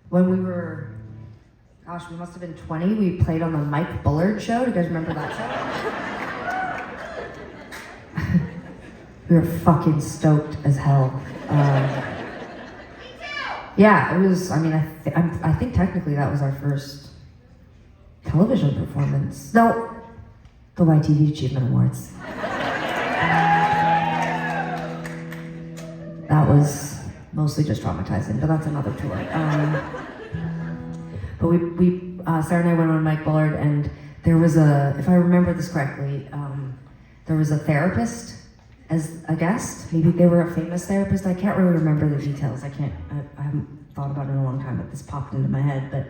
when we were, gosh, we must have been 20, we played on the Bullard Show. Do you guys remember that show? We were fucking stoked as hell. Yeah, it was, I mean, I think technically that was our first television performance. No, the YTV Achievement Awards. That was mostly just traumatizing, but that's another tour. But we Sara and I went on Mike Bullard, and there was if I remember this correctly, there was a therapist as a guest. Maybe they were a famous therapist. I can't really remember the details. I haven't thought about it in a long time, but this popped into my head. But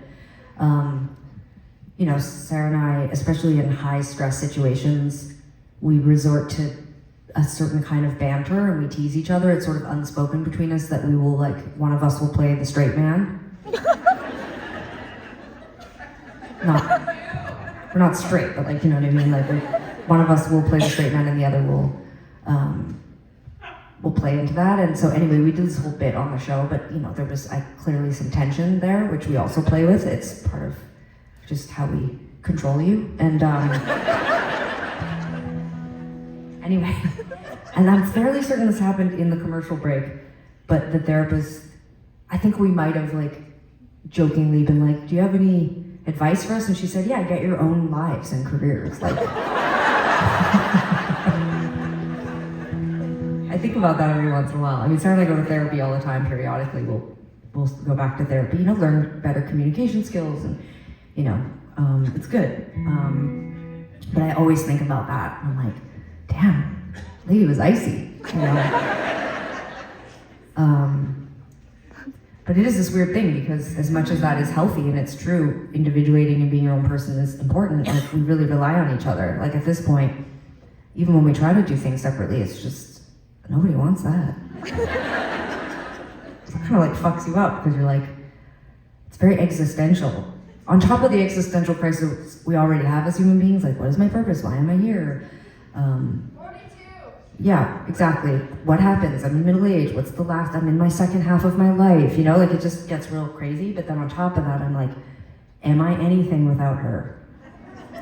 you know, Sara and I, especially in high stress situations, we resort to a certain kind of banter and we tease each other. It's sort of unspoken between us that we will, like, one of us will play the straight man. We're not straight, but, like, you know what I mean? Like, one of us will play the straight man and the other will play into that. And so anyway, we did this whole bit on the show, but, you know, there was clearly some tension there, which we also play with. It's part of just how we control you. And anyway, and I'm fairly certain this happened in the commercial break, but the therapist, I think we might have, like, jokingly been like, do you have any advice for us? And she said, yeah, get your own lives and careers. Like, I think about that every once in a while. I mean, Sara and I go to therapy all the time. Periodically, we'll go back to therapy, you know, learn better communication skills, and, you know, it's good. But I always think about that. I'm like, damn, lady was icy, you know. But it is this weird thing, because as much as that is healthy and it's true, individuating and being your own person is important, and we really rely on each other. Like, at this point, even when we try to do things separately, it's just, nobody wants that. It kind of like fucks you up, because you're like, it's very existential. On top of the existential crisis we already have as human beings, like, what is my purpose? Why am I here? 42. Yeah, exactly. What happens? I'm in middle age. What's the last? I'm in my second half of my life. You know, like, it just gets real crazy. But then on top of that, I'm like, am I anything without her?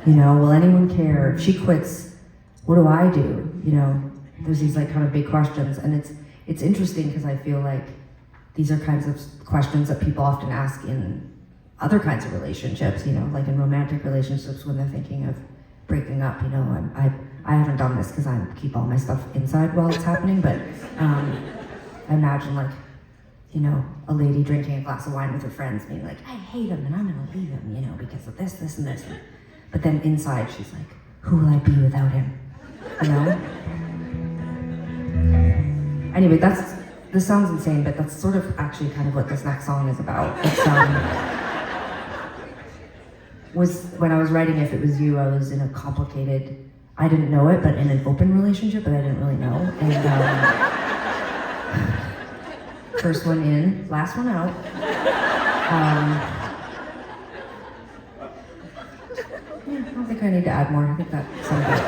You know, will anyone care? If she quits, what do I do? You know, there's these, like, kind of big questions. And it's interesting, because I feel like these are kinds of questions that people often ask in other kinds of relationships, you know, like in romantic relationships when they're thinking of breaking up. You know, I haven't done this because I keep all my stuff inside while it's happening, but I imagine, like, you know, a lady drinking a glass of wine with her friends being like, I hate him and I'm gonna leave him, you know, because of this, this, and this. But then inside she's like, who will I be without him? You know? Anyway, this sounds insane, but that's sort of actually kind of what this next song is about. It's, when I was writing If It Was You, I was in a complicated, I didn't know it, but in an open relationship, but I didn't really know. And first one in, last one out. Yeah, I don't think I need to add more. I think that sounds good.